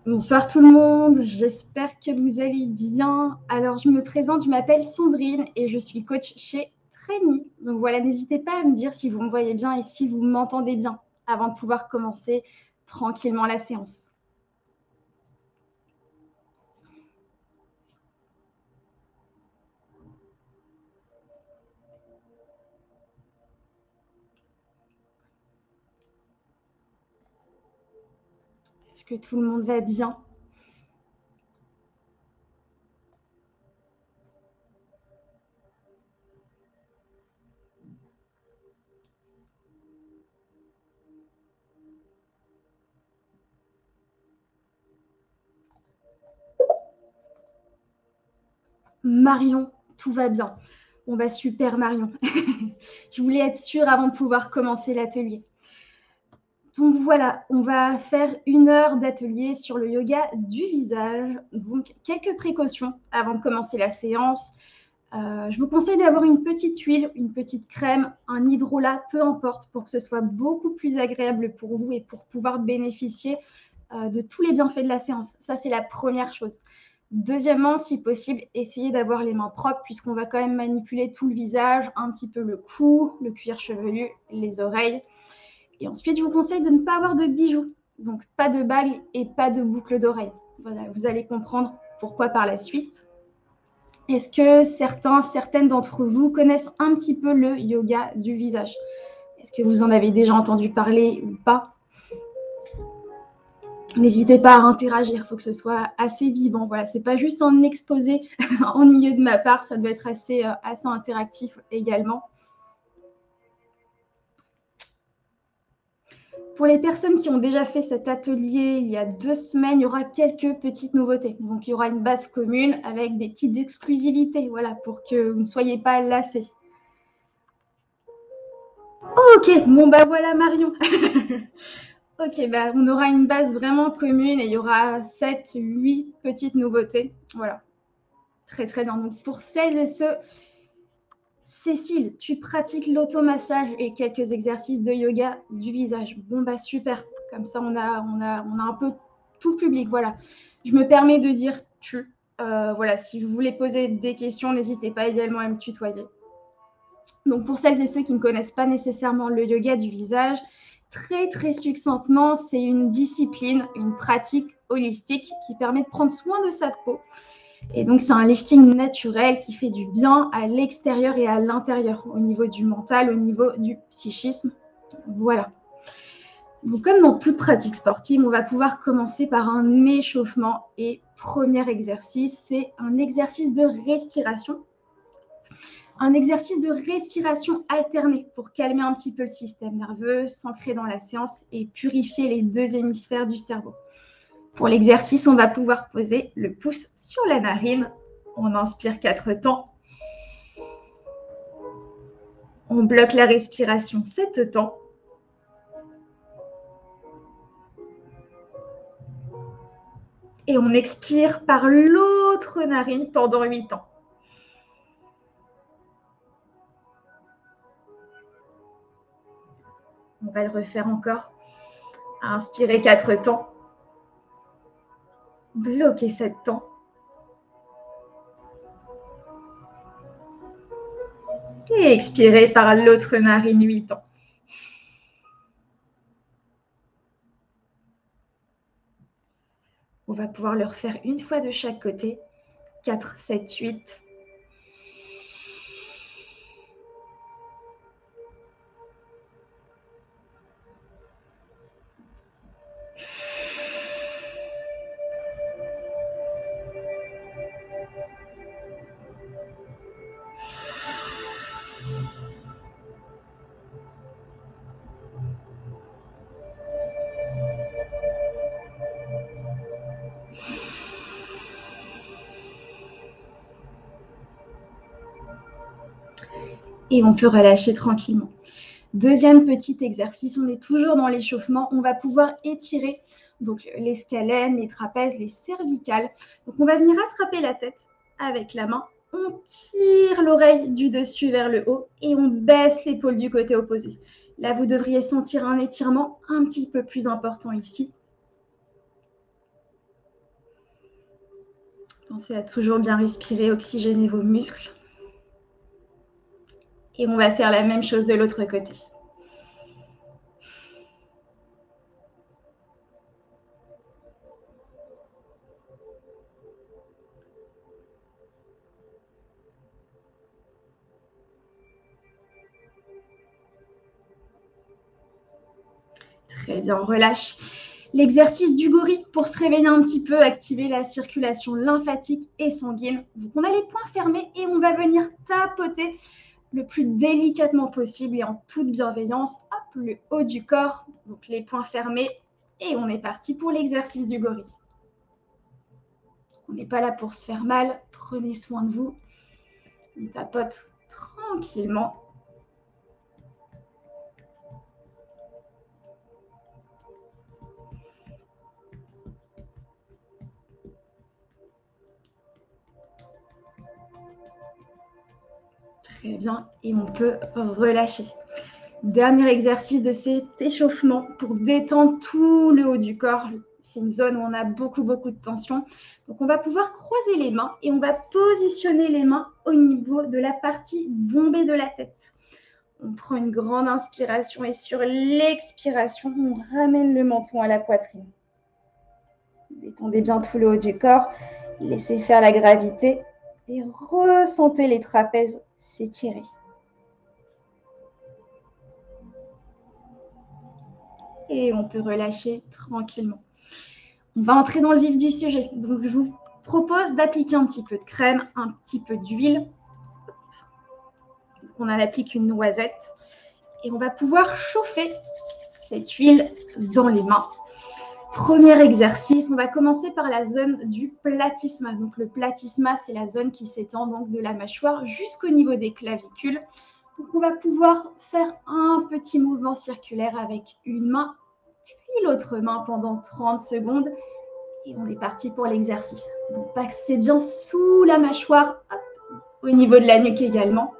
Bonsoir tout le monde, j'espère que vous allez bien. Alors je me présente, je m'appelle Sandrine et je suis coach chez Trainy. Donc voilà, n'hésitez pas à me dire si vous me voyez bien et si vous m'entendez bien avant de pouvoir commencer tranquillement la séance. Est-ce que tout le monde va bien? Marion, tout va bien. On va super Marion. Je voulais être sûre avant de pouvoir commencer l'atelier. Donc voilà, on va faire 1 heure d'atelier sur le yoga du visage. Donc quelques précautions avant de commencer la séance. Je vous conseille d'avoir une petite huile, une petite crème, un hydrolat, peu importe, pour que ce soit beaucoup plus agréable pour vous et pour pouvoir bénéficier de tous les bienfaits de la séance. Ça, c'est la première chose. Deuxièmement, si possible, essayez d'avoir les mains propres puisqu'on va quand même manipuler tout le visage, un petit peu le cou, le cuir chevelu, les oreilles. Et ensuite, je vous conseille de ne pas avoir de bijoux. Donc, pas de bagues et pas de boucles d'oreilles. Voilà, vous allez comprendre pourquoi par la suite. Est-ce que certaines d'entre vous connaissent un petit peu le yoga du visage? Est-ce que vous en avez déjà entendu parler ou pas? N'hésitez pas à interagir, il faut que ce soit assez vivant. Voilà, c'est pas juste un exposé en milieu de ma part, ça doit être assez interactif également. Pour les personnes qui ont déjà fait cet atelier il y a 2 semaines, il y aura quelques petites nouveautés. Donc, il y aura une base commune avec des petites exclusivités, voilà, pour que vous ne soyez pas lassés. Ok, bon bah voilà Marion. Ok, bah on aura une base vraiment commune et il y aura 7, 8 petites nouveautés. Voilà, très très bien. Donc pour celles et ceux, Cécile, tu pratiques l'automassage et quelques exercices de yoga du visage. Bon bah super, comme ça on a un peu tout public. Voilà, je me permets de dire tu. Voilà, si vous voulez poser des questions, n'hésitez pas également à me tutoyer. Donc pour celles et ceux qui ne connaissent pas nécessairement le yoga du visage, très très succinctement, c'est une discipline, une pratique holistique qui permet de prendre soin de sa peau. Et donc c'est un lifting naturel qui fait du bien à l'extérieur et à l'intérieur, au niveau du mental, au niveau du psychisme. Voilà. Donc comme dans toute pratique sportive, on va pouvoir commencer par un échauffement. Et premier exercice, c'est un exercice de respiration. Un exercice de respiration alternée pour calmer un petit peu le système nerveux, s'ancrer dans la séance et purifier les 2 hémisphères du cerveau. Pour l'exercice, on va pouvoir poser le pouce sur la narine. On inspire 4 temps. On bloque la respiration 7 temps. Et on expire par l'autre narine pendant 8 temps. On va le refaire encore. Inspirez 4 temps. Bloquez 7 temps. Et expirez par l'autre narine 8 temps. On va pouvoir le refaire une fois de chaque côté. 4, 7, 8. Et on peut relâcher tranquillement. Deuxième petit exercice, on est toujours dans l'échauffement. On va pouvoir étirer donc les scalènes, les trapèzes, les cervicales. Donc on va venir attraper la tête avec la main. On tire l'oreille du dessus vers le haut et on baisse l'épaule du côté opposé. Là, vous devriez sentir un étirement un petit peu plus important ici. Pensez à toujours bien respirer, oxygéner vos muscles. Et on va faire la même chose de l'autre côté. Très bien, on relâche. L'exercice du gorille pour se réveiller un petit peu, activer la circulation lymphatique et sanguine. Donc on a les poings fermés et on va venir tapoter le plus délicatement possible et en toute bienveillance, hop, le haut du corps, donc les poings fermés, et on est parti pour l'exercice du gorille. On n'est pas là pour se faire mal, prenez soin de vous. On tapote tranquillement. Très bien, et on peut relâcher. Dernier exercice de cet échauffement pour détendre tout le haut du corps. C'est une zone où on a beaucoup de tension. Donc, on va pouvoir croiser les mains et on va positionner les mains au niveau de la partie bombée de la tête. On prend une grande inspiration et sur l'expiration, on ramène le menton à la poitrine. Détendez bien tout le haut du corps. Laissez faire la gravité et ressentez les trapèzes s'étirer. Et on peut relâcher tranquillement. On va entrer dans le vif du sujet. Donc, je vous propose d'appliquer un petit peu de crème, un petit peu d'huile. On en applique une noisette. Et on va pouvoir chauffer cette huile dans les mains. Premier exercice, on va commencer par la zone du platysma. Donc, le platysma, c'est la zone qui s'étend donc de la mâchoire jusqu'au niveau des clavicules. Donc, on va pouvoir faire un petit mouvement circulaire avec une main, puis l'autre main pendant 30 secondes. Et on est parti pour l'exercice. Donc, passez bien sous la mâchoire, hop, au niveau de la nuque également.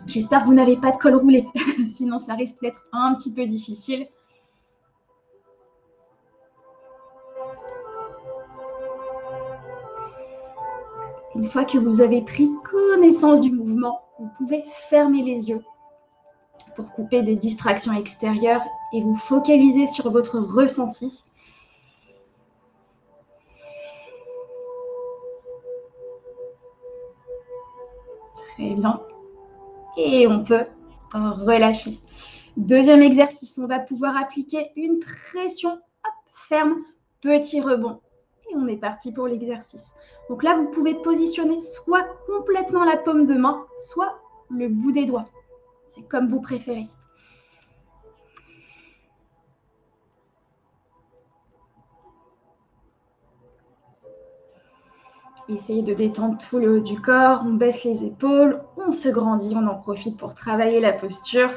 J'espère que vous n'avez pas de col roulé, sinon ça risque d'être un petit peu difficile. Une fois que vous avez pris connaissance du mouvement, vous pouvez fermer les yeux pour couper des distractions extérieures et vous focaliser sur votre ressenti. Très bien. Et on peut relâcher. Deuxième exercice, on va pouvoir appliquer une pression hop, ferme, petit rebond. Et on est parti pour l'exercice. Donc là, vous pouvez positionner soit complètement la paume de main, soit le bout des doigts. C'est comme vous préférez. Essayez de détendre tout le haut du corps, on baisse les épaules, on se grandit, on en profite pour travailler la posture.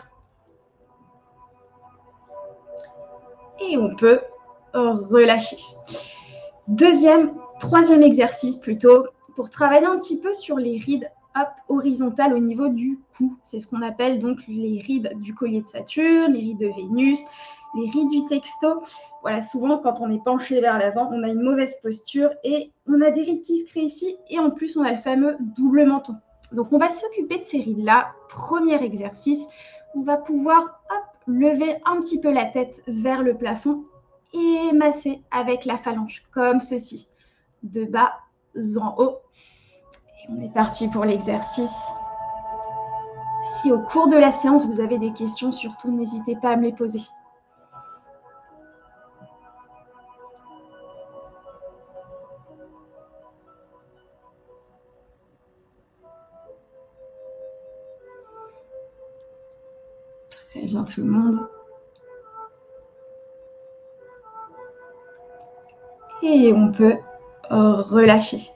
Et on peut relâcher. Troisième exercice plutôt, pour travailler un petit peu sur les rides horizontales au niveau du cou. C'est ce qu'on appelle donc les rides du collier de Saturne, les rides de Vénus, les rides du texto. Voilà, souvent quand on est penché vers l'avant, on a une mauvaise posture et on a des rides qui se créent ici et en plus on a le fameux double menton. Donc on va s'occuper de ces rides-là. Premier exercice, on va pouvoir lever un petit peu la tête vers le plafond et masser avec la phalange, comme ceci, de bas en haut. Et on est parti pour l'exercice. Si au cours de la séance, vous avez des questions, surtout n'hésitez pas à me les poser. Très bien tout le monde. Et on peut relâcher.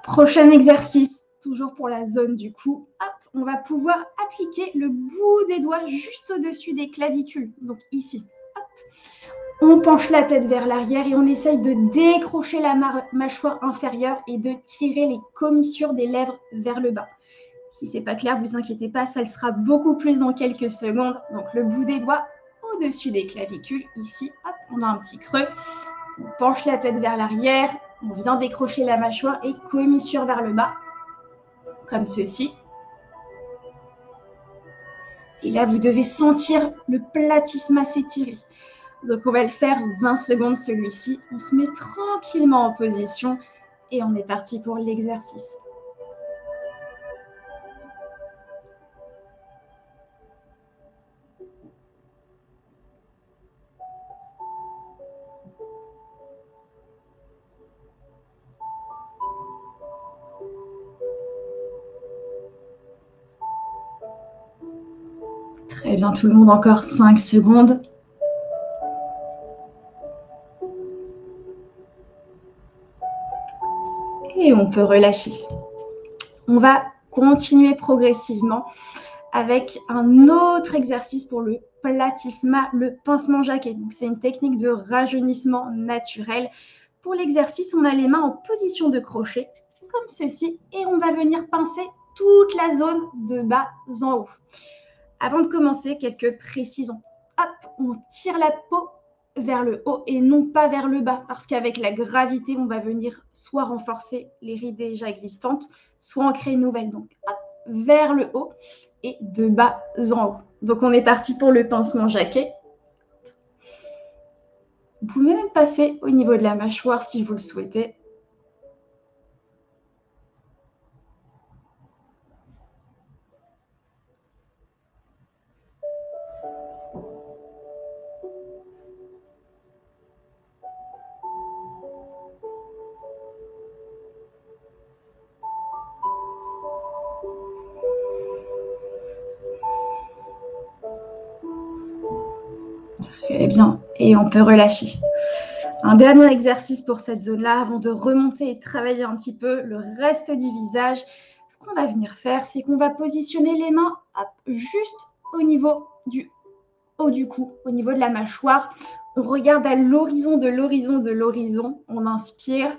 Prochain exercice, toujours pour la zone du cou. Hop, on va pouvoir appliquer le bout des doigts juste au-dessus des clavicules. Donc ici. Hop. On penche la tête vers l'arrière et on essaye de décrocher la mâchoire inférieure et de tirer les commissures des lèvres vers le bas. Si ce n'est pas clair, vous inquiétez pas, ça le sera beaucoup plus dans quelques secondes. Donc le bout des doigts au-dessus des clavicules. Ici, hop, on a un petit creux. On penche la tête vers l'arrière On vient décrocher la mâchoire et commissure vers le bas, comme ceci. Et là, vous devez sentir le platysma s'étirer. Donc, on va le faire 20 secondes celui-ci. On se met tranquillement en position et on est parti pour l'exercice. Très bien, tout le monde, encore 5 secondes. Et on peut relâcher. On va continuer progressivement avec un autre exercice pour le platysma, le pincement jaquet. Donc, c'est une technique de rajeunissement naturel. Pour l'exercice, on a les mains en position de crochet, comme ceci, et on va venir pincer toute la zone de bas en haut. Avant de commencer, quelques précisions. Hop, on tire la peau vers le haut et non pas vers le bas, parce qu'avec la gravité, on va venir soit renforcer les rides déjà existantes, soit en créer une nouvelle. Donc, hop, vers le haut et de bas en haut. Donc, on est parti pour le pincement jaquet. Vous pouvez même passer au niveau de la mâchoire si vous le souhaitez. Très bien, et on peut relâcher. Un dernier exercice pour cette zone-là, avant de remonter et travailler un petit peu le reste du visage. Ce qu'on va venir faire, c'est qu'on va positionner les mains hop, juste au niveau du haut du cou, au niveau de la mâchoire. On regarde à l'horizon de l'horizon de l'horizon. On inspire.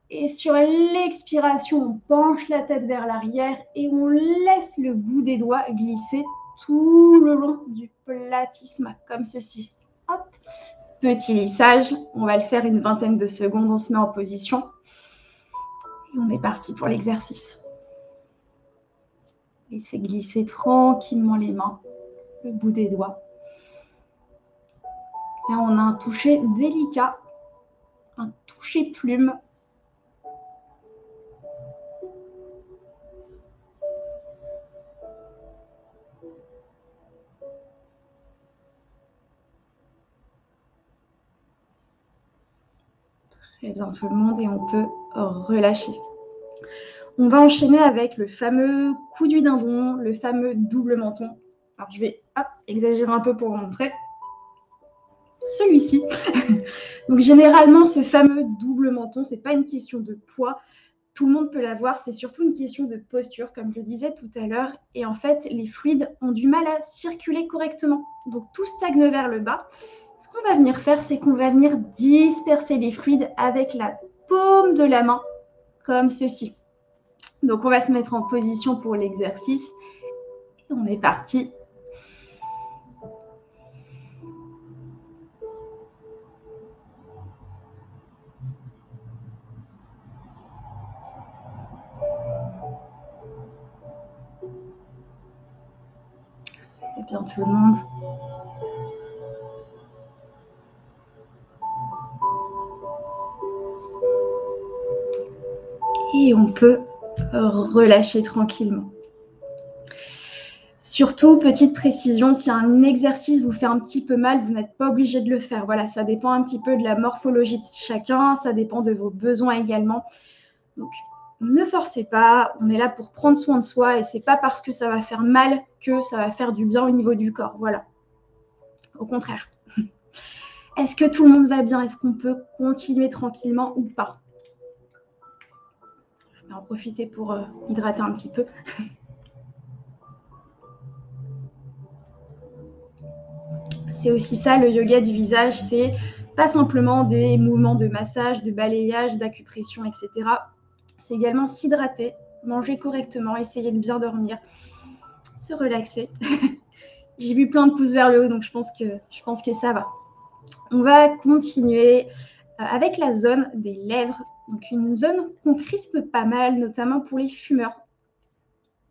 Et sur l'expiration, on penche la tête vers l'arrière et on laisse le bout des doigts glisser tout le long du platysma, comme ceci. Hop. Petit lissage, on va le faire une vingtaine de secondes, on se met en position. Et on est parti pour l'exercice. Laissez glisser tranquillement les mains, le bout des doigts. Là, on a un toucher délicat, un toucher plume. Très bien tout le monde et on peut relâcher. On va enchaîner avec le fameux coup du dindon, le fameux double menton. Alors je vais exagérer un peu pour vous montrer. Celui-ci. Donc généralement, ce fameux double menton, ce n'est pas une question de poids. Tout le monde peut l'avoir, c'est surtout une question de posture, comme je le disais tout à l'heure. Et en fait, les fluides ont du mal à circuler correctement. Donc tout stagne vers le bas. Ce qu'on va venir faire, c'est qu'on va venir disperser les fluides avec la paume de la main, comme ceci. Donc on va se mettre en position pour l'exercice. On est parti. Et bien tout le monde. Et on peut relâcher tranquillement. Surtout, petite précision, si un exercice vous fait un petit peu mal, vous n'êtes pas obligé de le faire. Voilà, ça dépend un petit peu de la morphologie de chacun, ça dépend de vos besoins également. Donc, ne forcez pas, on est là pour prendre soin de soi et c'est pas parce que ça va faire mal que ça va faire du bien au niveau du corps. Voilà, au contraire. Est-ce que tout le monde va bien? Est-ce qu'on peut continuer tranquillement ou pas? Je vais en profiter pour hydrater un petit peu. C'est aussi ça, le yoga du visage, c'est pas simplement des mouvements de massage, de balayage, d'acupression, etc. C'est également s'hydrater, manger correctement, essayer de bien dormir, se relaxer. J'ai vu plein de pouces vers le haut, donc je pense que ça va. On va continuer avec la zone des lèvres Donc une zone qu'on crispe pas mal, notamment pour les fumeurs.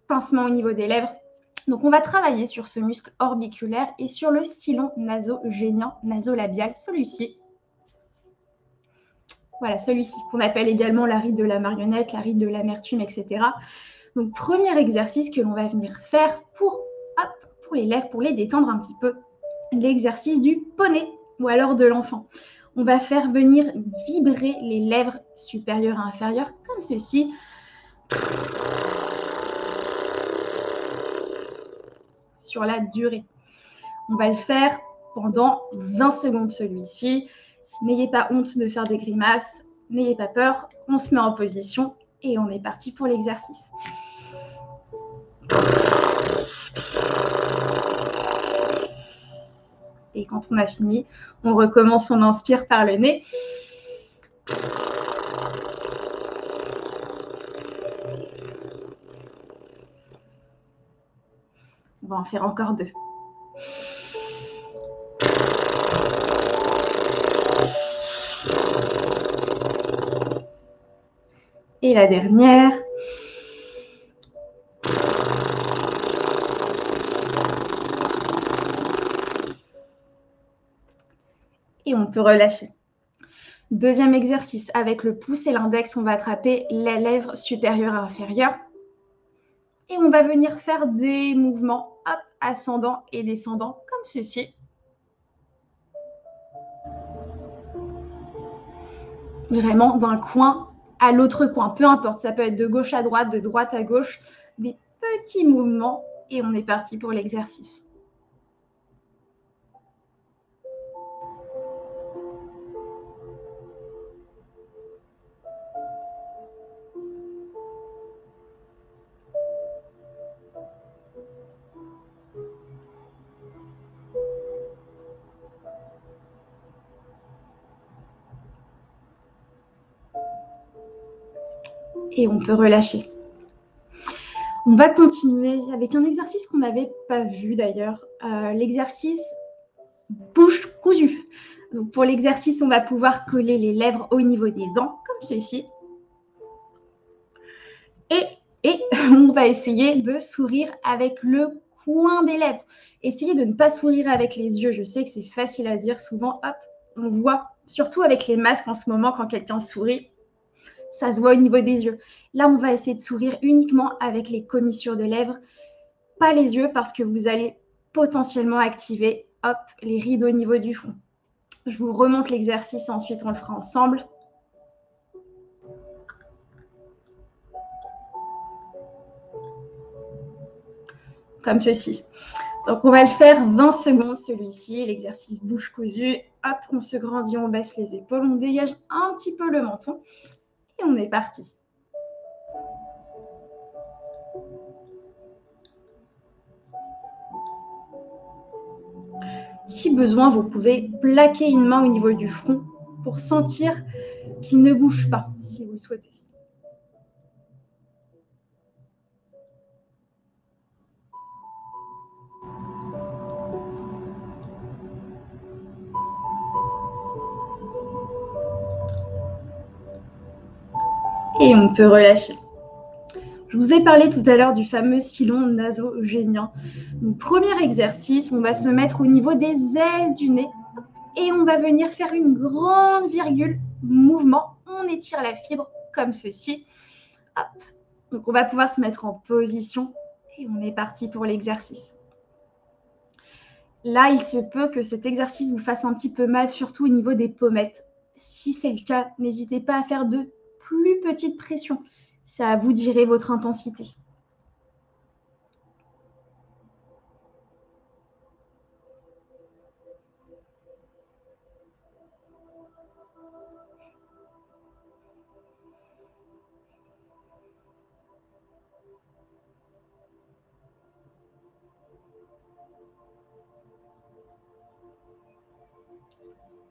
Pincement au niveau des lèvres. Donc on va travailler sur ce muscle orbiculaire et sur le sillon nasogénien, nasolabial, celui-ci. Voilà, celui-ci qu'on appelle également la ride de la marionnette, la ride de l'amertume, etc. Donc premier exercice que l'on va venir faire pour les lèvres, pour les détendre un petit peu, l'exercice du poney ou alors de l'enfant. On va faire venir vibrer les lèvres supérieures et inférieures comme ceci. Sur la durée. On va le faire pendant 20 secondes celui-ci. N'ayez pas honte de faire des grimaces, n'ayez pas peur, on se met en position et on est parti pour l'exercice. Et quand on a fini, on recommence, on inspire par le nez. On va en faire encore 2. Et la dernière. Et on peut relâcher. Deuxième exercice, avec le pouce et l'index, on va attraper la lèvre supérieure et inférieure. Et on va venir faire des mouvements ascendants et descendants comme ceci. Vraiment d'un coin à l'autre coin, peu importe, ça peut être de gauche à droite, de droite à gauche, des petits mouvements et on est parti pour l'exercice. Et on peut relâcher. On va continuer avec un exercice qu'on n'avait pas vu d'ailleurs, l'exercice bouche cousue. Donc pour l'exercice, on va pouvoir coller les lèvres au niveau des dents, comme ceci. Et on va essayer de sourire avec le coin des lèvres. Essayez de ne pas sourire avec les yeux. Je sais que c'est facile à dire. Souvent, hop, on voit, surtout avec les masques en ce moment, quand quelqu'un sourit, ça se voit au niveau des yeux. Là, on va essayer de sourire uniquement avec les commissures de lèvres, pas les yeux, parce que vous allez potentiellement activer, hop, les rides au niveau du front. Je vous remonte l'exercice, ensuite on le fera ensemble. Comme ceci. Donc on va le faire 20 secondes celui-ci, l'exercice bouche cousue. Hop, on se grandit, on baisse les épaules, on dégage un petit peu le menton et on est parti. Si besoin, vous pouvez plaquer une main au niveau du front pour sentir qu'il ne bouge pas, si vous le souhaitez. Et on peut relâcher. Je vous ai parlé tout à l'heure du fameux sillon nasogénien. Donc, premier exercice, on va se mettre au niveau des ailes du nez et on va venir faire une grande virgule, mouvement. On étire la fibre comme ceci. Hop. Donc, on va pouvoir se mettre en position et on est parti pour l'exercice. Là, il se peut que cet exercice vous fasse un petit peu mal, surtout au niveau des pommettes. Si c'est le cas, n'hésitez pas à faire de plus petites pressions. C'est à vous de gérer votre intensité.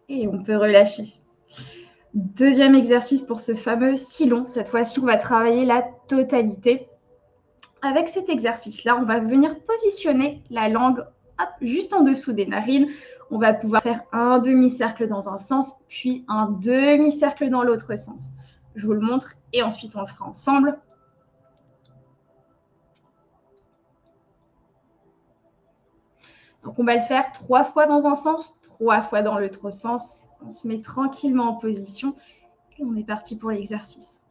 Et on peut relâcher. Deuxième exercice pour ce fameux sillon. Cette fois-ci, on va travailler la totalité. Avec cet exercice-là, on va venir positionner la langue hop, juste en dessous des narines. On va pouvoir faire un demi-cercle dans un sens, puis un demi-cercle dans l'autre sens. Je vous le montre et ensuite on le fera ensemble. Donc, on va le faire 3 fois dans un sens, 3 fois dans l'autre sens. On se met tranquillement en position et on est parti pour l'exercice.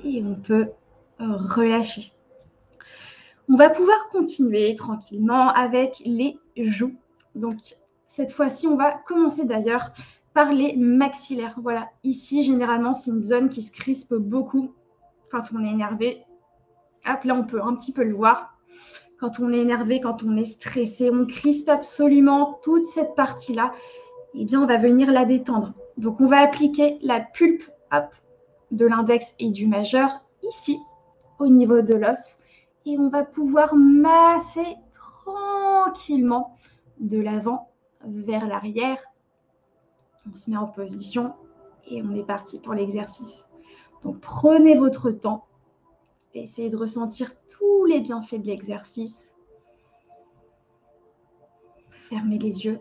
Et on peut relâcher. On va pouvoir continuer tranquillement avec les joues. Donc, cette fois-ci, on va commencer d'ailleurs par les maxillaires. Voilà, ici, généralement, c'est une zone qui se crispe beaucoup quand on est énervé. Hop, là, on peut un petit peu le voir. Quand on est énervé, quand on est stressé, on crispe absolument toute cette partie-là. Eh bien, on va venir la détendre. Donc, on va appliquer la pulpe de l'index et du majeur ici, au niveau de l'os. Et on va pouvoir masser tranquillement de l'avant vers l'arrière. On se met en position et on est parti pour l'exercice. Donc, prenez votre temps. Essayez de ressentir tous les bienfaits de l'exercice. Fermez les yeux.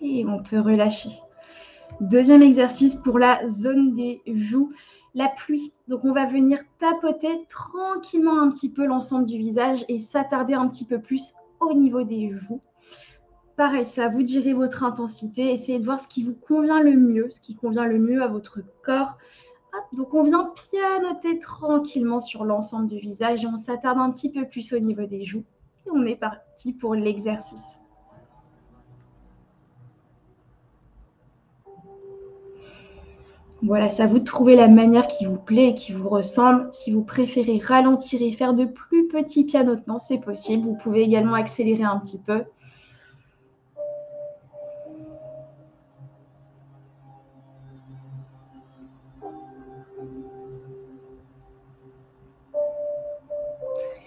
Et on peut relâcher. Deuxième exercice pour la zone des joues, la pluie. Donc, on va venir tapoter tranquillement un petit peu l'ensemble du visage et s'attarder un petit peu plus au niveau des joues. Pareil, ça, vous direz votre intensité. Essayez de voir ce qui vous convient le mieux, ce qui convient le mieux à votre corps. Hop, donc, on vient pianoter tranquillement sur l'ensemble du visage et on s'attarde un petit peu plus au niveau des joues. Et on est parti pour l'exercice. Voilà, c'est à vous de trouver la manière qui vous plaît et qui vous ressemble. Si vous préférez ralentir et faire de plus petits pianotements, c'est possible. Vous pouvez également accélérer un petit peu.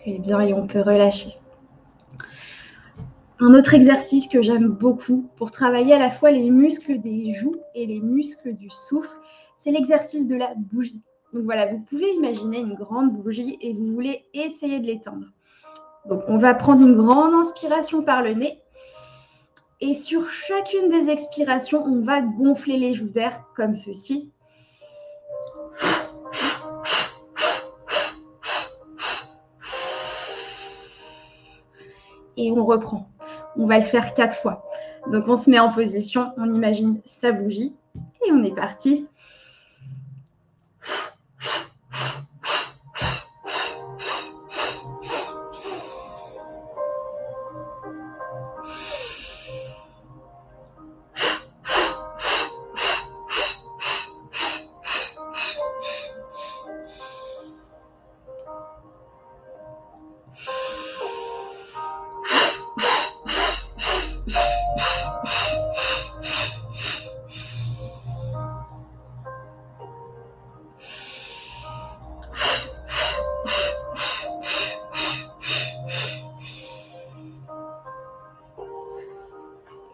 Très bien, et on peut relâcher. Un autre exercice que j'aime beaucoup pour travailler à la fois les muscles des joues et les muscles du souffle, c'est l'exercice de la bougie. Donc voilà, vous pouvez imaginer une grande bougie et vous voulez essayer de l'éteindre. Donc on va prendre une grande inspiration par le nez. Et sur chacune des expirations, on va gonfler les joues d'air comme ceci. Et on reprend. On va le faire 4 fois. Donc on se met en position, on imagine sa bougie et on est parti.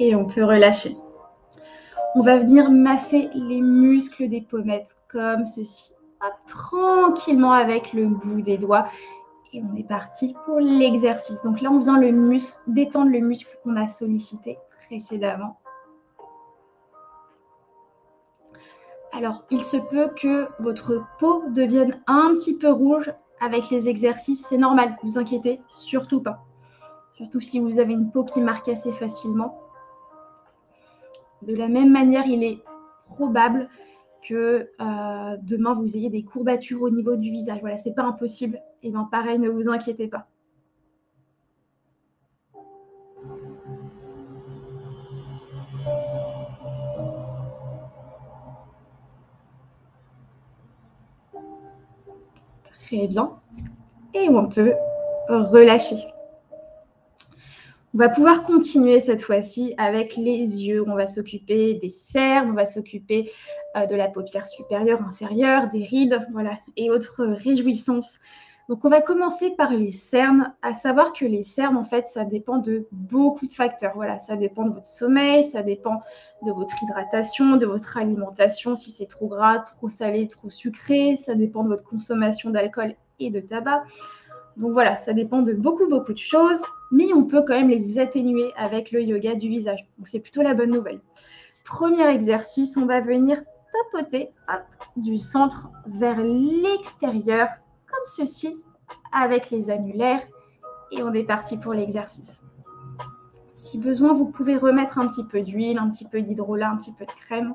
Et on peut relâcher. On va venir masser les muscles des pommettes comme ceci. Hop, tranquillement avec le bout des doigts. Et on est parti pour l'exercice. Donc là, on vient détendre le muscle qu'on a sollicité précédemment. Alors, il se peut que votre peau devienne un petit peu rouge avec les exercices. C'est normal, ne vous inquiétez surtout pas. Surtout si vous avez une peau qui marque assez facilement. De la même manière, il est probable que demain, vous ayez des courbatures au niveau du visage. Voilà, c'est pas impossible. Et bien pareil, ne vous inquiétez pas. Très bien. Et on peut relâcher. On va pouvoir continuer cette fois-ci avec les yeux. On va s'occuper des cernes, on va s'occuper de la paupière supérieure, inférieure, des rides, voilà, et autres réjouissances. Donc, on va commencer par les cernes, à savoir que les cernes, en fait, ça dépend de beaucoup de facteurs. Voilà, ça dépend de votre sommeil, ça dépend de votre hydratation, de votre alimentation, si c'est trop gras, trop salé, trop sucré, ça dépend de votre consommation d'alcool et de tabac. Donc voilà, ça dépend de beaucoup de choses, mais on peut quand même les atténuer avec le yoga du visage. Donc c'est plutôt la bonne nouvelle. Premier exercice, on va venir tapoter du centre vers l'extérieur, comme ceci, avec les annulaires. Et on est parti pour l'exercice. Si besoin, vous pouvez remettre un petit peu d'huile, un petit peu d'hydrolat, un petit peu de crème.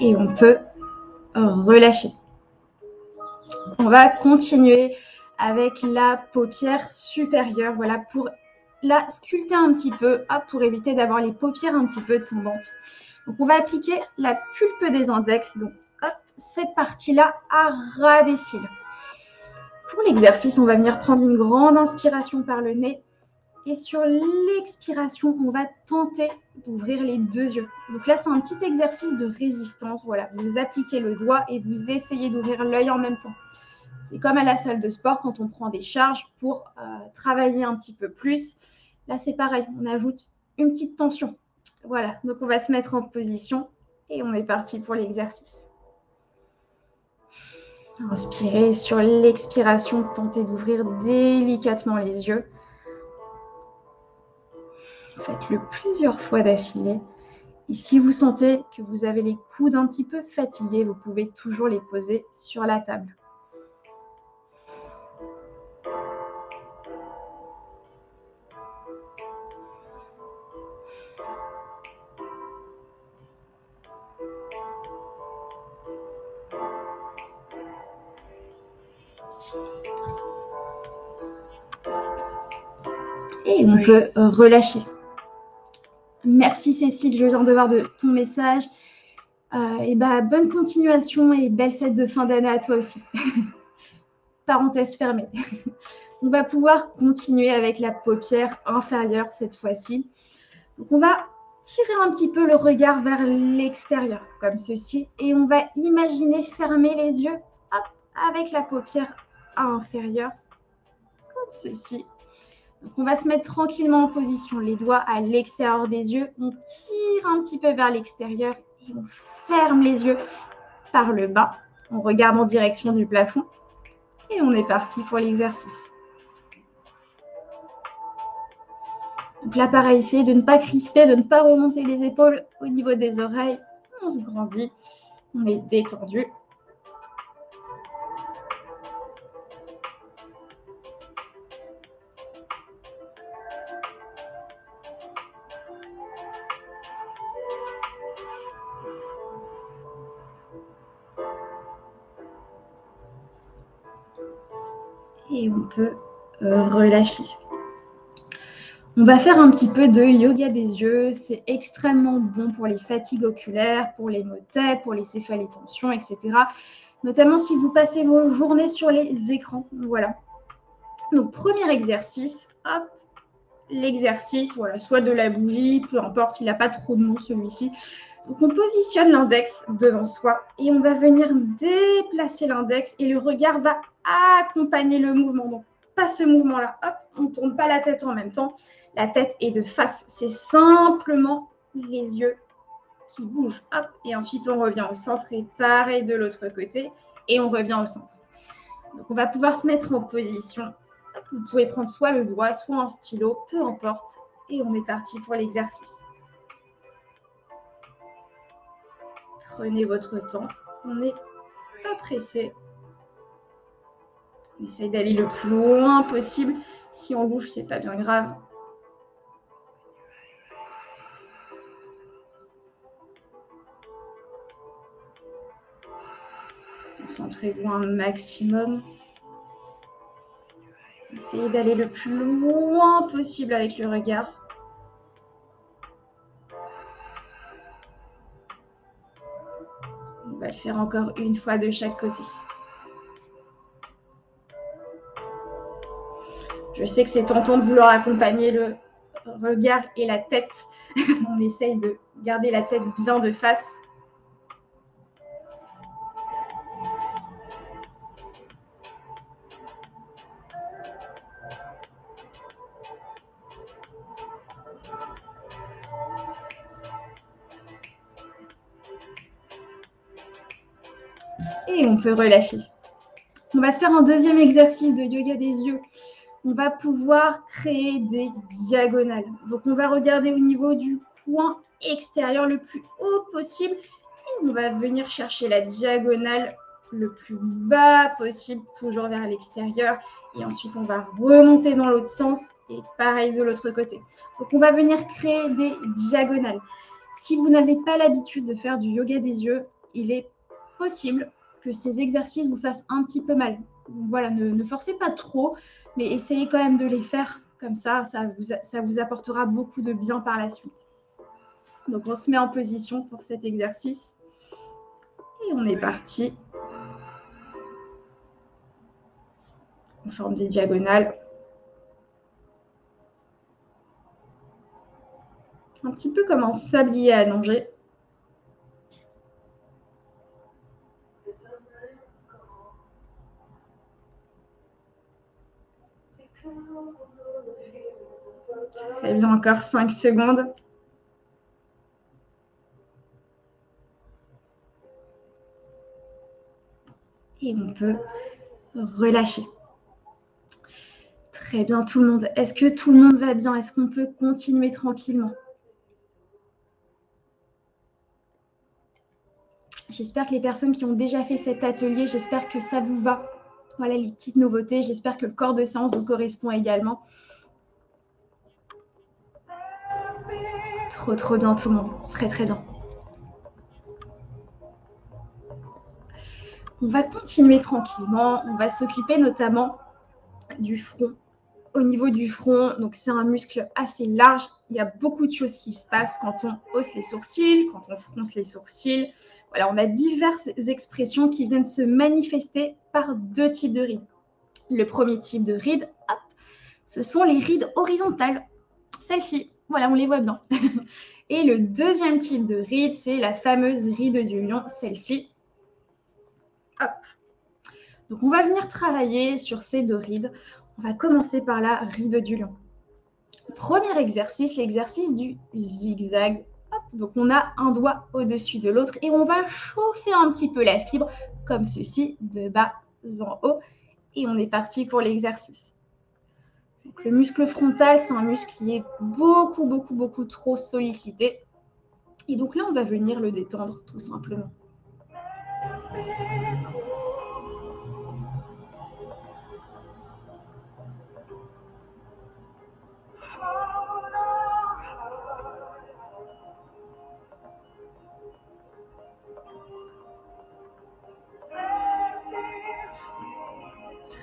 Et on peut relâcher. On va continuer avec la paupière supérieure, voilà, pour la sculpter un petit peu, pour éviter d'avoir les paupières un petit peu tombantes. Donc, on va appliquer la pulpe des index, donc cette partie-là à ras des cils. Pour l'exercice, on va venir prendre une grande inspiration par le nez. Et sur l'expiration, on va tenter d'ouvrir les deux yeux. Donc là, c'est un petit exercice de résistance. Voilà, vous appliquez le doigt et vous essayez d'ouvrir l'œil en même temps. C'est comme à la salle de sport quand on prend des charges pour travailler un petit peu plus. Là, c'est pareil, on ajoute une petite tension. Voilà, donc on va se mettre en position et on est parti pour l'exercice. Inspirez, sur l'expiration, tentez d'ouvrir délicatement les yeux. Faites-le plusieurs fois d'affilée. Et si vous sentez que vous avez les coudes un petit peu fatigués, vous pouvez toujours les poser sur la table. Et on peut relâcher. Merci Cécile, je viens de voir de ton message. Et bonne continuation et belle fête de fin d'année à toi aussi. Parenthèse fermée. On va pouvoir continuer avec la paupière inférieure cette fois-ci. Donc on va tirer un petit peu le regard vers l'extérieur, comme ceci, et on va imaginer fermer les yeux avec la paupière inférieure, comme ceci. Donc on va se mettre tranquillement en position, les doigts à l'extérieur des yeux. On tire un petit peu vers l'extérieur et on ferme les yeux par le bas. On regarde en direction du plafond et on est parti pour l'exercice. Donc là, pareil, essayez de ne pas crisper, de ne pas remonter les épaules au niveau des oreilles. On se grandit, on est détendu. Et on peut relâcher. On va faire un petit peu de yoga des yeux. C'est extrêmement bon pour les fatigues oculaires, pour les maux de tête, pour les céphalées-tensions, etc. Notamment si vous passez vos journées sur les écrans. Voilà. Donc, premier exercice, l'exercice, voilà, soit de la bougie, peu importe, il n'a pas trop de nom celui-ci. Donc, on positionne l'index devant soi et on va venir déplacer l'index et le regard va accompagner le mouvement. Donc, pas ce mouvement-là, on ne tourne pas la tête en même temps. La tête est de face, c'est simplement les yeux qui bougent. Et ensuite, on revient au centre et pareil de l'autre côté et on revient au centre. Donc, on va pouvoir se mettre en position. Vous pouvez prendre soit le doigt, soit un stylo, peu importe. Et on est parti pour l'exercice. Prenez votre temps. On n'est pas pressé. On essaye d'aller le plus loin possible. Si on bouge, c'est pas bien grave. Concentrez-vous un maximum. Essayez d'aller le plus loin possible avec le regard. On va le faire encore une fois de chaque côté. Je sais que c'est tentant de vouloir accompagner le regard et la tête. On essaye de garder la tête bien de face. Et on peut relâcher. On va se faire un deuxième exercice de yoga des yeux. On va pouvoir créer des diagonales. Donc, on va regarder au niveau du point extérieur le plus haut possible et on va venir chercher la diagonale le plus bas possible, toujours vers l'extérieur. Et ensuite, on va remonter dans l'autre sens et pareil de l'autre côté. Donc, on va venir créer des diagonales. Si vous n'avez pas l'habitude de faire du yoga des yeux, il est possible que ces exercices vous fassent un petit peu mal. Voilà, ne forcez pas trop, mais essayez quand même de les faire comme ça vous apportera beaucoup de bien par la suite. Donc, on se met en position pour cet exercice et on est parti. On forme des diagonales. Un petit peu comme un sablier allongé. Très bien, encore 5 secondes. Et on peut relâcher. Très bien tout le monde. Est-ce que tout le monde va bien? Est-ce qu'on peut continuer tranquillement? J'espère que les personnes qui ont déjà fait cet atelier, j'espère que ça vous va. Voilà les petites nouveautés. J'espère que le corps de séance vous correspond également. Trop bien tout le monde. Très bien. On va continuer tranquillement. On va s'occuper notamment du front. Au niveau du front, donc c'est un muscle assez large. Il y a beaucoup de choses qui se passent quand on hausse les sourcils, quand on fronce les sourcils. Voilà, on a diverses expressions qui viennent se manifester par deux types de rides. Le premier type de rides, hop, ce sont les rides horizontales. Celles-ci, voilà, on les voit bien. Et le deuxième type de ride, c'est la fameuse ride du lion, celle-ci. Hop. Donc, on va venir travailler sur ces deux rides. On va commencer par la ride du lion. Premier exercice, l'exercice du zigzag. Hop. Donc, on a un doigt au-dessus de l'autre et on va chauffer un petit peu la fibre comme ceci, de bas en haut. Et on est parti pour l'exercice. Donc, le muscle frontal, c'est un muscle qui est beaucoup trop sollicité. Et donc là, on va venir le détendre tout simplement.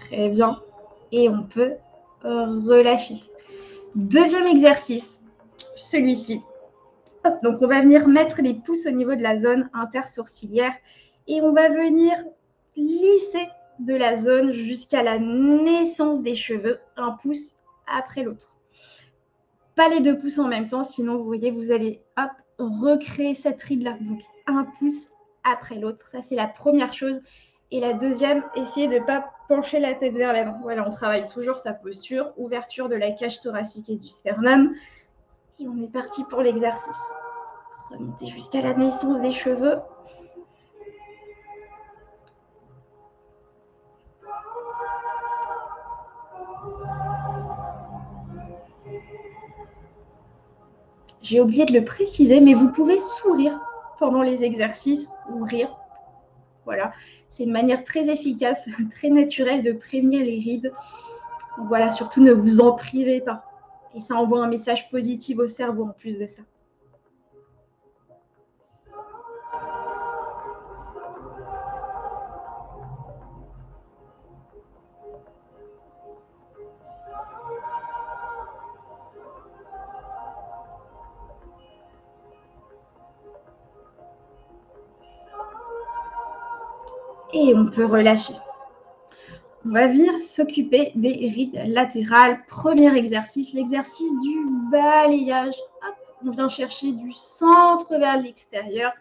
Très bien. Et on peut relâcher. Deuxième exercice, celui-ci. Donc, on va venir mettre les pouces au niveau de la zone intersourcilière et on va venir lisser de la zone jusqu'à la naissance des cheveux, un pouce après l'autre. Pas les deux pouces en même temps, sinon, vous voyez, vous allez hop, recréer cette ride-là. Donc, un pouce après l'autre. Ça, c'est la première chose. Et la deuxième, essayez de ne pas pencher la tête vers l'avant. Voilà, on travaille toujours sa posture, ouverture de la cage thoracique et du sternum. Et on est parti pour l'exercice. Remontez jusqu'à la naissance des cheveux. J'ai oublié de le préciser, mais vous pouvez sourire pendant les exercices ou rire. Voilà, c'est une manière très efficace, très naturelle de prévenir les rides. Donc voilà, surtout ne vous en privez pas. Et ça envoie un message positif au cerveau en plus de ça. Et on peut relâcher. On va venir s'occuper des rides latérales. Premier exercice, l'exercice du balayage. Hop, on vient chercher du centre vers l'extérieur,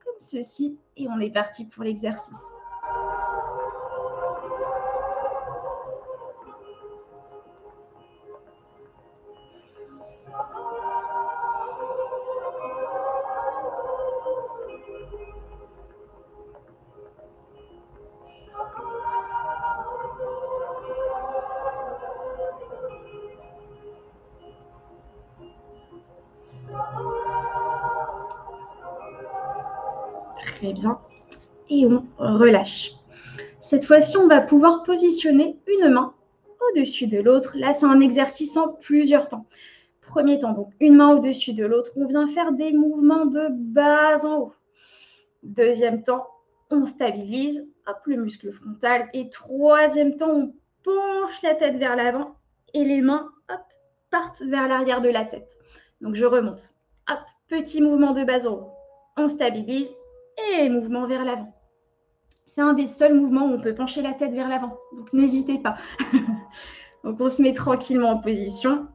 comme ceci, et on est parti pour l'exercice. Très bien. Et on relâche. Cette fois-ci, on va pouvoir positionner une main au-dessus de l'autre. Là, c'est un exercice en plusieurs temps. Premier temps, donc une main au-dessus de l'autre. On vient faire des mouvements de bas en haut. Deuxième temps, on stabilise, hop, le muscle frontal. Et troisième temps, on penche la tête vers l'avant et les mains, hop, partent vers l'arrière de la tête. Donc, je remonte. Hop, petit mouvement de bas en haut. On stabilise et mouvement vers l'avant. C'est un des seuls mouvements où on peut pencher la tête vers l'avant. Donc, n'hésitez pas. Donc, on se met tranquillement en position.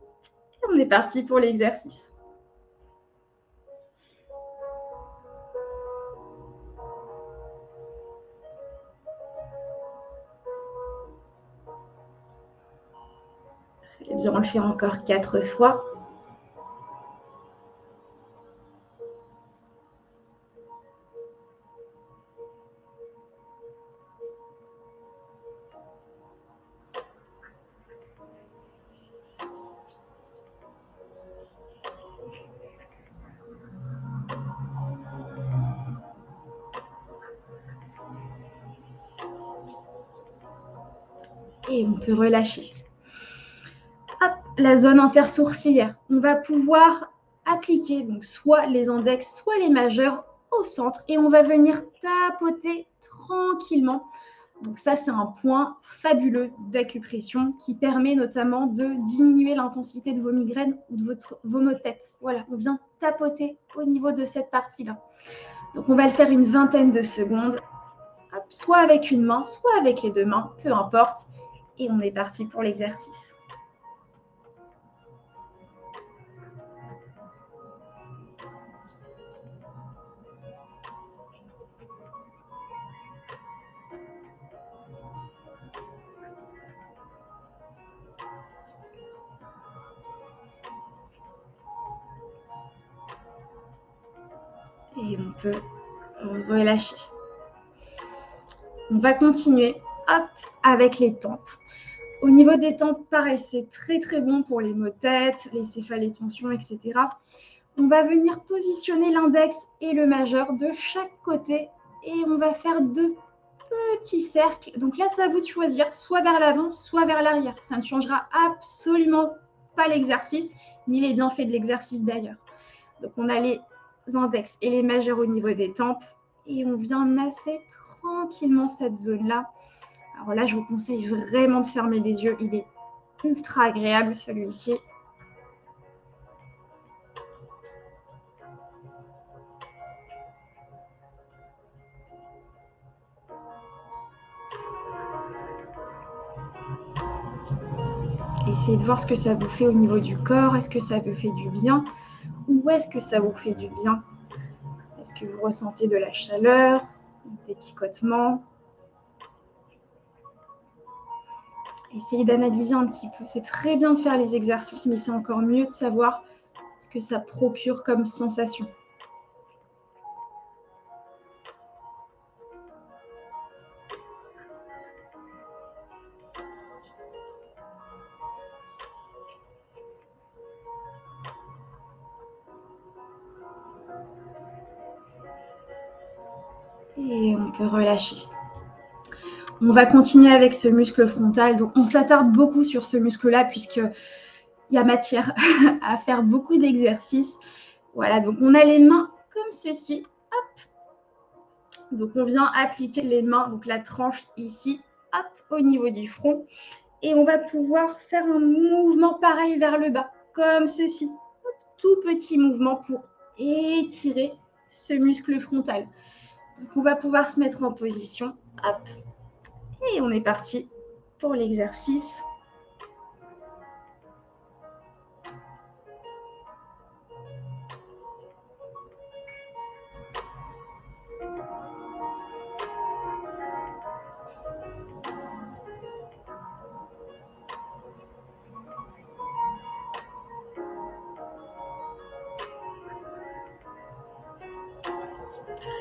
Et on est parti pour l'exercice. Très bien, on le fait encore 4 fois. Et on peut relâcher. Hop, la zone intersourcilière. On va pouvoir appliquer donc soit les index, soit les majeurs au centre et on va venir tapoter tranquillement. Donc ça, c'est un point fabuleux d'acupression qui permet notamment de diminuer l'intensité de vos migraines ou de vos maux de tête. Voilà, on vient tapoter au niveau de cette partie-là. Donc on va le faire une vingtaine de secondes, hop, soit avec une main, soit avec les deux mains, peu importe. Et on est parti pour l'exercice. Et on peut relâcher. On va continuer, hop, avec les tempes. Au niveau des tempes, pareil, c'est très très bon pour les maux de tête, les céphalétensions, etc. On va venir positionner l'index et le majeur de chaque côté et on va faire 2 petits cercles. Donc là, c'est à vous de choisir, soit vers l'avant, soit vers l'arrière. Ça ne changera absolument pas l'exercice, ni les bienfaits de l'exercice d'ailleurs. Donc on a les index et les majeurs au niveau des tempes et on vient masser tranquillement cette zone-là. Alors là, je vous conseille vraiment de fermer les yeux. Il est ultra agréable celui-ci. Essayez de voir ce que ça vous fait au niveau du corps. Est-ce que ça vous fait du bien ou est-ce que ça vous fait du bien? Est-ce que vous ressentez de la chaleur, des picotements? Essayez d'analyser un petit peu. C'est très bien de faire les exercices, mais c'est encore mieux de savoir ce que ça procure comme sensation. Et on peut relâcher. On va continuer avec ce muscle frontal. Donc, on s'attarde beaucoup sur ce muscle-là puisqu'il y a matière à faire beaucoup d'exercices. Voilà, donc on a les mains comme ceci. Hop. Donc, on vient appliquer les mains, donc la tranche ici, hop, au niveau du front. Et on va pouvoir faire un mouvement pareil vers le bas, comme ceci. Tout petit mouvement pour étirer ce muscle frontal. Donc, on va pouvoir se mettre en position Hop. Et on est parti pour l'exercice.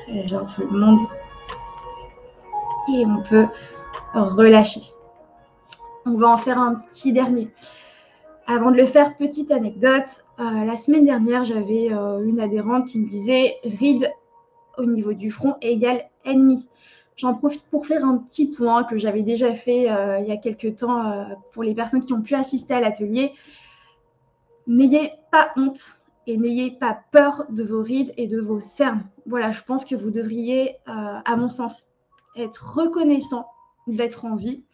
Très bien tout le monde. Et on peut relâcher. On va en faire un petit dernier. Avant de le faire, petite anecdote. La semaine dernière, j'avais une adhérente qui me disait ride au niveau du front égale ennemi. J'en profite pour faire un petit point que j'avais déjà fait il y a quelques temps pour les personnes qui ont pu assister à l'atelier. N'ayez pas honte et n'ayez pas peur de vos rides et de vos cernes. Voilà, je pense que vous devriez, à mon sens, être reconnaissant d'être en vie.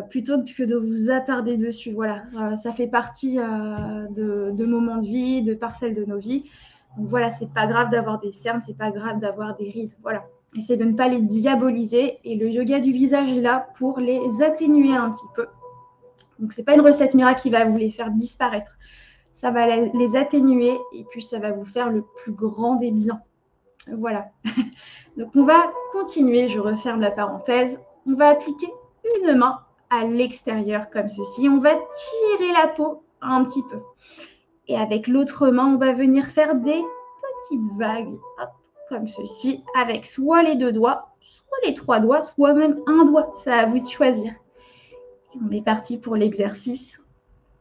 Plutôt que de vous attarder dessus. Voilà, ça fait partie de moments de vie, de parcelles de nos vies. Donc voilà, c'est pas grave d'avoir des cernes, c'est pas grave d'avoir des rides. Voilà, essayez de ne pas les diaboliser. Et le yoga du visage est là pour les atténuer un petit peu. Donc c'est pas une recette miracle qui va vous les faire disparaître. Ça va les atténuer et puis ça va vous faire le plus grand des biens. Voilà. Donc on va continuer, je referme la parenthèse. On va appliquer une main à l'extérieur comme ceci. On va tirer la peau un petit peu. Et avec l'autre main, on va venir faire des petites vagues, hop, comme ceci, avec soit les 2 doigts, soit les 3 doigts, soit même un doigt. Ça à vous de choisir. Et on est parti pour l'exercice.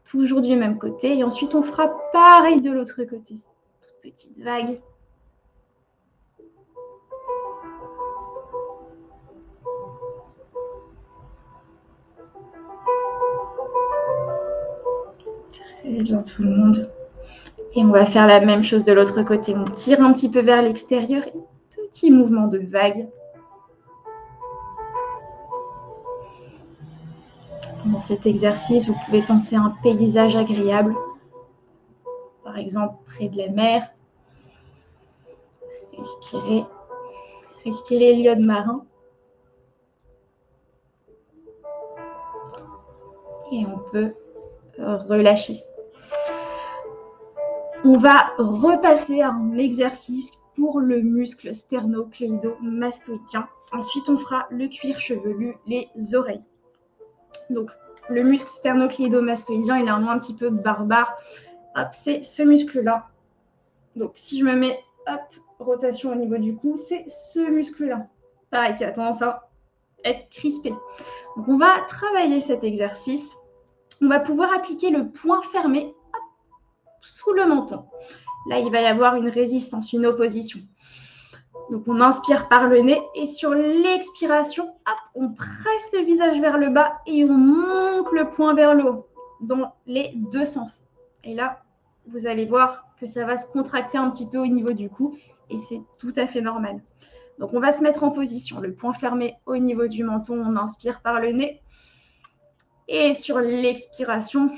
Toujours du même côté. Et ensuite, on fera pareil de l'autre côté. Toute petite vague. Très bien tout le monde. Et on va faire la même chose de l'autre côté. On tire un petit peu vers l'extérieur. Petit mouvement de vague. Dans cet exercice, vous pouvez penser à un paysage agréable. Par exemple, près de la mer. Respirez. Respirez l'iode marin. Et on peut relâcher. On va repasser à un exercice pour le muscle sternocléido-mastoïdien. Ensuite, on fera le cuir chevelu, les oreilles. Donc, le muscle sternocléido-mastoïdien, il a un nom un petit peu barbare. Hop, c'est ce muscle-là. Donc, si je me mets, hop, rotation au niveau du cou, c'est ce muscle-là. Pareil, qui a tendance à être crispé. Donc, on va travailler cet exercice. On va pouvoir appliquer le poing fermé hop, sous le menton. Là, il va y avoir une résistance, une opposition. Donc, on inspire par le nez et sur l'expiration, hop, on presse le visage vers le bas et on monte le poing vers le haut dans les 2 sens. Et là, vous allez voir que ça va se contracter un petit peu au niveau du cou et c'est tout à fait normal. Donc, on va se mettre en position. Le poing fermé au niveau du menton, on inspire par le nez. Et sur l'expiration,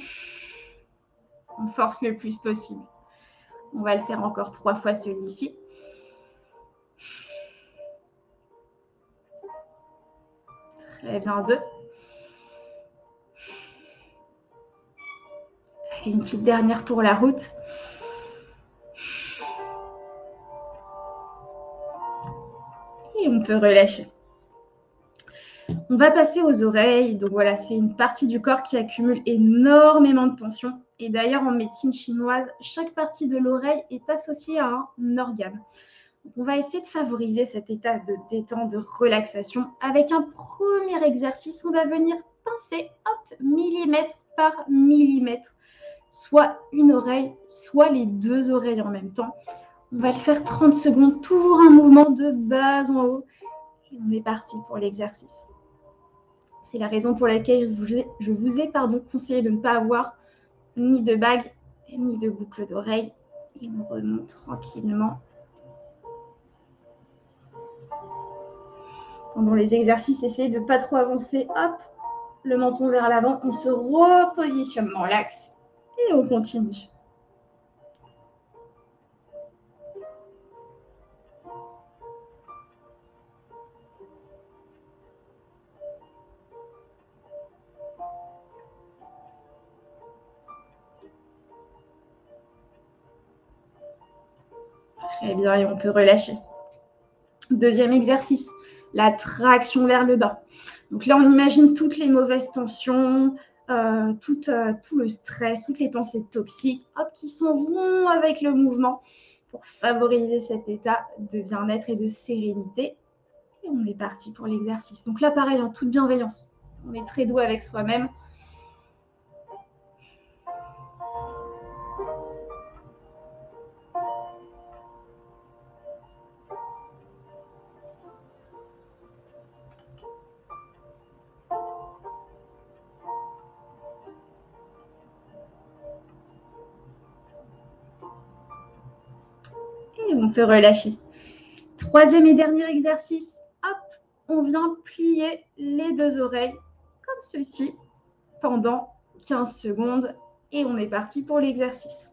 on force le plus possible. On va le faire encore 3 fois celui-ci. Très bien, 2. Et une petite dernière pour la route. Et on peut relâcher. On va passer aux oreilles. Donc voilà, c'est une partie du corps qui accumule énormément de tension. Et d'ailleurs, en médecine chinoise, chaque partie de l'oreille est associée à un organe. Donc, on va essayer de favoriser cet état de détente, de relaxation. Avec un premier exercice, on va venir pincer, hop, millimètre par millimètre. Soit une oreille, soit les 2 oreilles en même temps. On va le faire 30 secondes, toujours un mouvement de bas en haut. Et on est parti pour l'exercice. C'est la raison pour laquelle je vous ai conseillé de ne pas avoir ni de bague, ni de boucle d'oreille. Et on remonte tranquillement. Pendant les exercices, essayez de ne pas trop avancer. Hop, le menton vers l'avant. On se repositionne dans l'axe. Et on continue. Très bien, et on peut relâcher. Deuxième exercice, la traction vers le bas. Donc là, on imagine toutes les mauvaises tensions, tout le stress, toutes les pensées toxiques, hop, qui s'en vont avec le mouvement pour favoriser cet état de bien-être et de sérénité. Et on est parti pour l'exercice. Donc là, pareil, en toute bienveillance. On est très doux avec soi-même. Et on peut relâcher. Troisième et dernier exercice, hop, on vient plier les deux oreilles comme ceci pendant 15 secondes et on est parti pour l'exercice.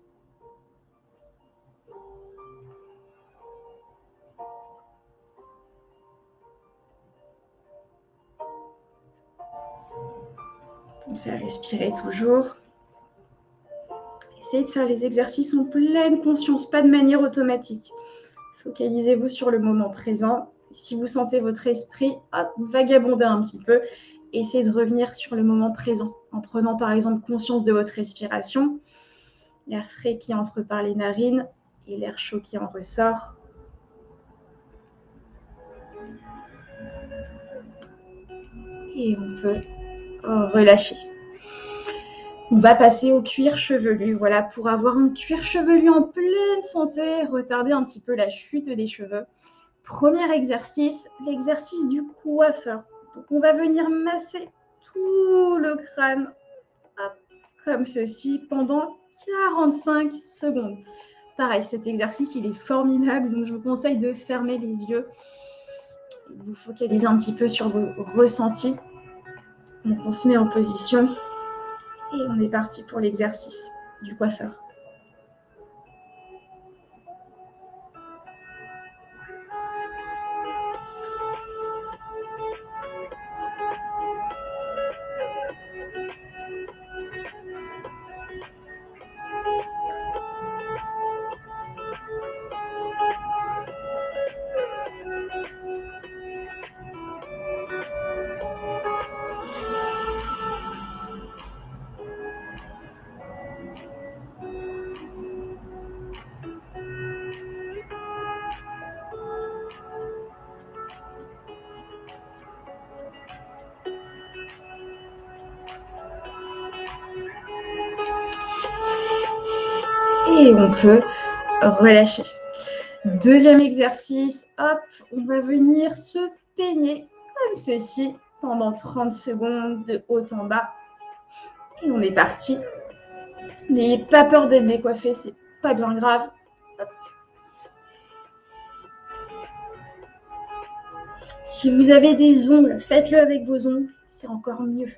Pensez à respirer toujours. Essayez de faire les exercices en pleine conscience, pas de manière automatique. Focalisez-vous sur le moment présent. Si vous sentez votre esprit vagabonder un petit peu, essayez de revenir sur le moment présent en prenant par exemple conscience de votre respiration, l'air frais qui entre par les narines et l'air chaud qui en ressort. Et on peut relâcher. On va passer au cuir chevelu. Voilà, pour avoir un cuir chevelu en pleine santé, retarder un petit peu la chute des cheveux. Premier exercice, l'exercice du coiffeur. Donc, on va venir masser tout le crâne, hop, comme ceci, pendant 45 secondes. Pareil, cet exercice, il est formidable, donc je vous conseille de fermer les yeux et de vous focaliser un petit peu sur vos ressentis. Donc, on se met en position et on est parti pour l'exercice du coiffeur. Et on peut relâcher. Deuxième exercice, hop, on va venir se peigner comme ceci pendant 30 secondes de haut en bas. Et on est parti. N'ayez pas peur d'être décoiffé, c'est pas bien grave. Hop. Si vous avez des ongles, faites-le avec vos ongles, c'est encore mieux.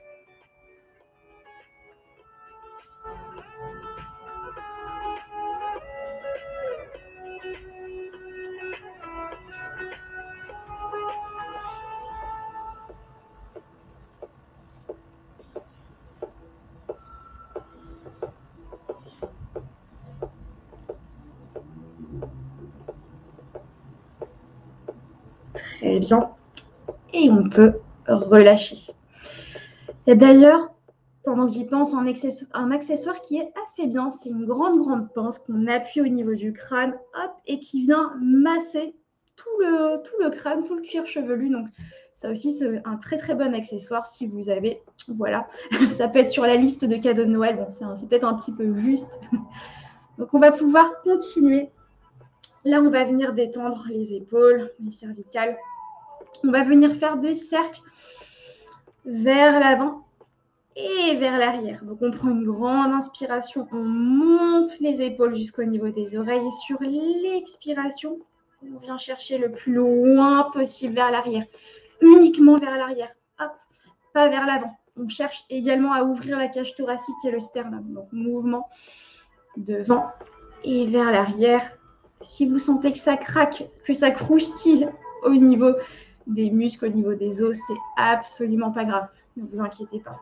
Très bien. Et on peut relâcher. Et d'ailleurs, pendant que j'y pense, un accessoire qui est assez bien, c'est une grande pince qu'on appuie au niveau du crâne, hop, et qui vient masser tout le crâne, tout le cuir chevelu. Donc ça aussi, c'est un très bon accessoire si vous avez, voilà, ça peut être sur la liste de cadeaux de Noël. Bon, c'est peut-être un petit peu juste. Donc on va pouvoir continuer. Là, on va venir détendre les épaules, les cervicales. On va venir faire des cercles vers l'avant et vers l'arrière. Donc, on prend une grande inspiration, on monte les épaules jusqu'au niveau des oreilles. Et sur l'expiration, on vient chercher le plus loin possible vers l'arrière, uniquement vers l'arrière. Hop, pas vers l'avant. On cherche également à ouvrir la cage thoracique et le sternum. Donc, mouvement devant et vers l'arrière. Si vous sentez que ça craque, que ça croustille au niveau des muscles, au niveau des os, c'est absolument pas grave. Ne vous inquiétez pas.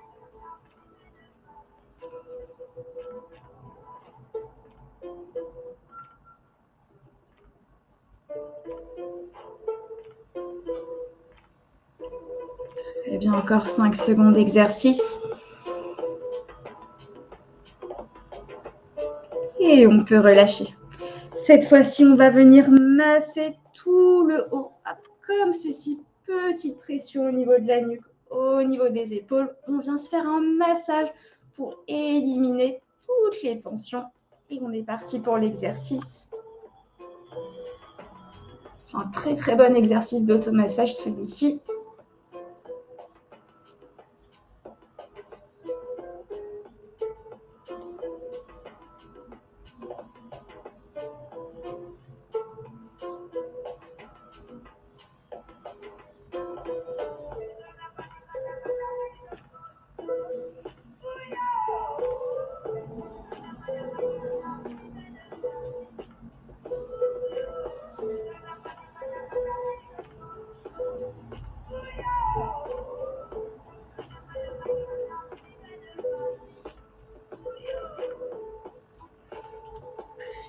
bien, encore 5 secondes d'exercice. Et on peut relâcher. Cette fois-ci, on va venir masser tout le haut, comme ceci. Petite pression au niveau de la nuque, au niveau des épaules. On vient se faire un massage pour éliminer toutes les tensions. Et on est parti pour l'exercice. C'est un très très bon exercice d'automassage celui-ci.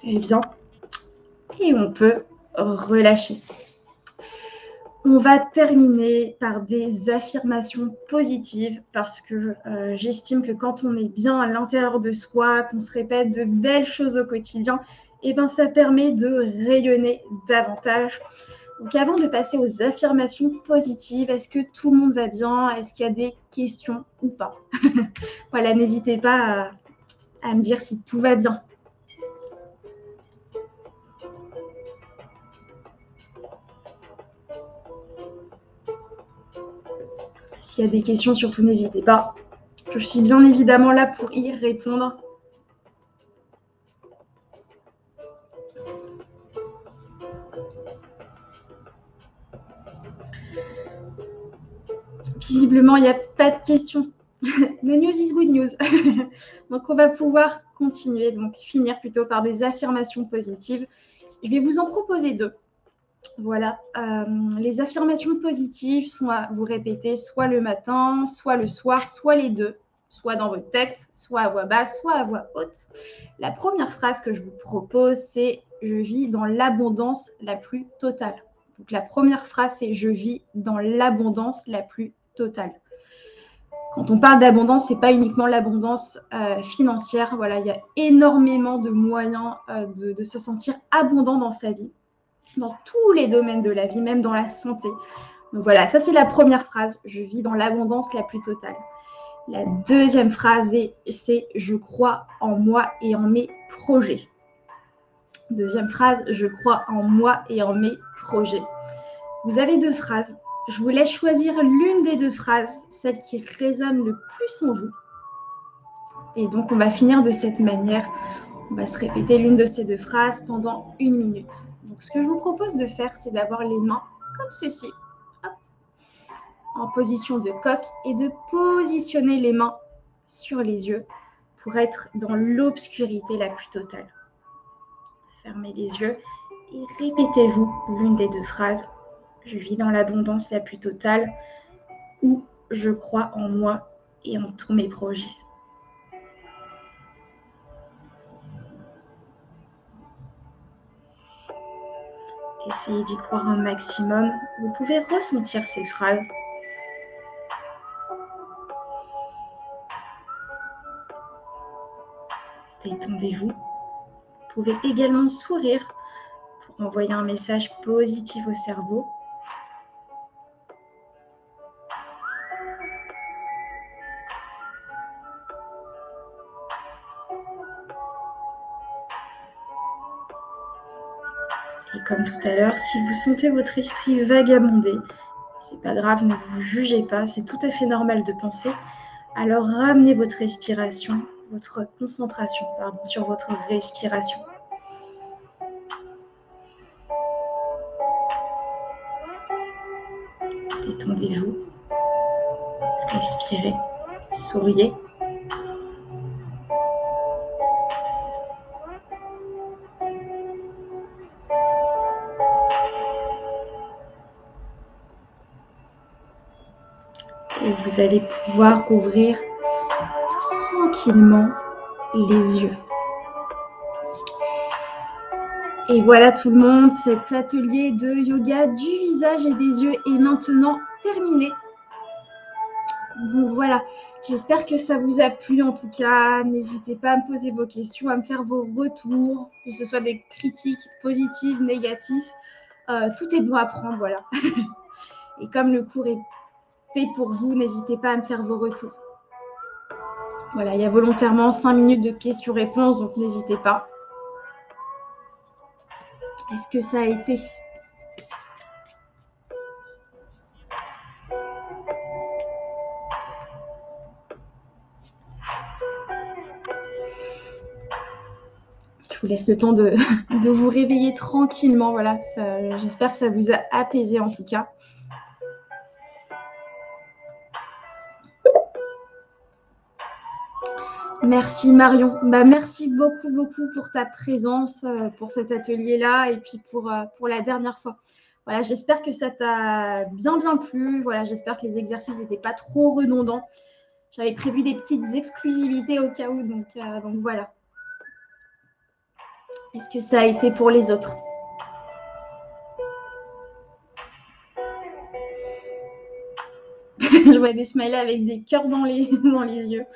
Très bien. Et on peut relâcher. On va terminer par des affirmations positives parce que j'estime que quand on est bien à l'intérieur de soi, qu'on se répète de belles choses au quotidien, eh ben, ça permet de rayonner davantage. Donc avant de passer aux affirmations positives, est-ce que tout le monde va bien? Est-ce qu'il y a des questions ou pas? Voilà, n'hésitez pas à me dire si tout va bien. S'il y a des questions, surtout n'hésitez pas. Je suis bien évidemment là pour y répondre. Visiblement, il n'y a pas de questions. No news is good news. Donc, on va pouvoir continuer, donc finir plutôt par des affirmations positives. Je vais vous en proposer deux. Voilà. Les affirmations positives sont à vous répéter soit le matin, soit le soir, soit les deux, soit dans votre tête, soit à voix basse, soit à voix haute. La première phrase que je vous propose, c'est « Je vis dans l'abondance la plus totale ». Donc, la première phrase, c'est « Je vis dans l'abondance la plus totale ». Quand on parle d'abondance, ce n'est pas uniquement l'abondance financière. Voilà, il y a énormément de moyens de se sentir abondant dans sa vie, dans tous les domaines de la vie, même dans la santé. Donc voilà, ça c'est la première phrase. Je vis dans l'abondance la plus totale. La deuxième phrase, c'est « Je crois en moi et en mes projets ». Deuxième phrase, « Je crois en moi et en mes projets ». Vous avez deux phrases. Je vous laisse choisir l'une des deux phrases, celle qui résonne le plus en vous. Et donc, on va finir de cette manière. On va se répéter l'une de ces deux phrases pendant 1 minute. Donc, ce que je vous propose de faire, c'est d'avoir les mains comme ceci, hop, en position de coq, et de positionner les mains sur les yeux pour être dans l'obscurité la plus totale. Fermez les yeux et répétez-vous l'une des deux phrases. Je vis dans l'abondance la plus totale, ou je crois en moi et en tous mes projets. Essayez d'y croire un maximum. Vous pouvez ressentir ces phrases. Détendez-vous. Vous pouvez également sourire pour envoyer un message positif au cerveau. Et comme tout à l'heure, si vous sentez votre esprit vagabonder, c'est pas grave, ne vous jugez pas, c'est tout à fait normal de penser. Alors ramenez votre respiration, votre concentration, sur votre respiration. Détendez-vous, respirez, souriez. Et vous allez pouvoir ouvrir tranquillement les yeux. Et voilà tout le monde, cet atelier de yoga du visage et des yeux est maintenant terminé. Donc voilà, j'espère que ça vous a plu en tout cas. N'hésitez pas à me poser vos questions, à me faire vos retours, que ce soit des critiques positives, négatives. Tout est bon à prendre, voilà. Et comme le cours est fait pour vous, n'hésitez pas à me faire vos retours. Voilà, il y a volontairement 5 minutes de questions-réponses, donc n'hésitez pas. Est-ce que ça a été? Je vous laisse le temps de vous réveiller tranquillement. Voilà, j'espère que ça vous a apaisé en tout cas. Merci Marion. Merci beaucoup pour ta présence, pour cet atelier-là et puis pour la dernière fois. Voilà, j'espère que ça t'a bien plu. Voilà, j'espère que les exercices n'étaient pas trop redondants. J'avais prévu des petites exclusivités au cas où, donc voilà. Est-ce que ça a été pour les autres? Je vois des smileys avec des cœurs dans les yeux.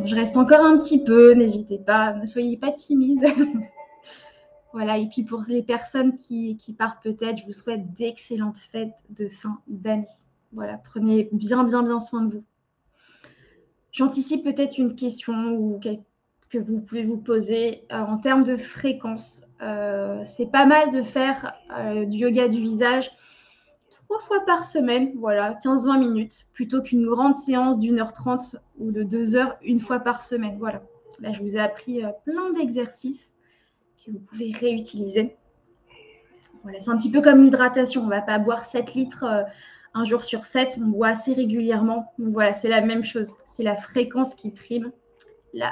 Je reste encore un petit peu, n'hésitez pas, ne soyez pas timide. Voilà, et puis pour les personnes qui partent peut-être, je vous souhaite d'excellentes fêtes de fin d'année. Voilà, prenez bien soin de vous. J'anticipe peut-être une question que vous pouvez vous poser en termes de fréquence. C'est pas mal de faire du yoga du visage 3 fois par semaine, voilà, 15-20 minutes, plutôt qu'une grande séance d'1h30 ou de 2 heures une fois par semaine. Voilà. Là, je vous ai appris plein d'exercices que vous pouvez réutiliser. Voilà, c'est un petit peu comme l'hydratation. On ne va pas boire 7 litres un jour sur 7, on boit assez régulièrement. Donc voilà, c'est la même chose. C'est la fréquence qui prime la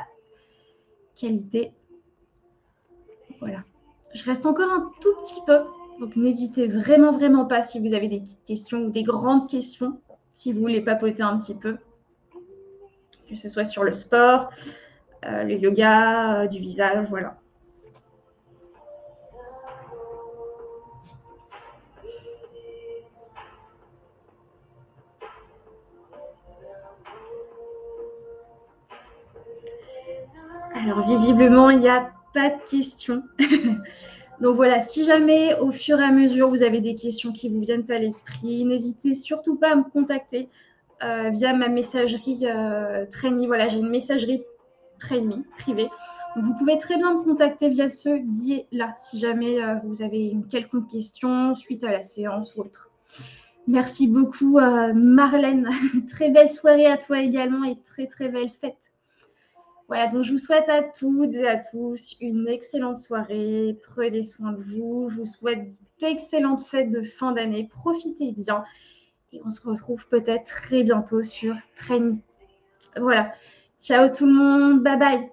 qualité. Voilà. Je reste encore un tout petit peu. Donc n'hésitez vraiment pas si vous avez des petites questions ou des grandes questions, si vous voulez papoter un petit peu, que ce soit sur le sport, le yoga, du visage, voilà. Alors visiblement, il n'y a pas de questions. Donc voilà, si jamais au fur et à mesure vous avez des questions qui vous viennent à l'esprit, n'hésitez surtout pas à me contacter via ma messagerie Trainme. Voilà, j'ai une messagerie Trainme privée. Donc, vous pouvez très bien me contacter via ce biais-là si jamais vous avez une quelconque question suite à la séance ou autre. Merci beaucoup Marlène. Très belle soirée à toi également et très belle fête. Voilà, donc je vous souhaite à toutes et à tous une excellente soirée. Prenez soin de vous. Je vous souhaite d'excellentes fêtes de fin d'année. Profitez bien. Et on se retrouve peut-être très bientôt sur Trainme. Voilà. Ciao tout le monde. Bye bye.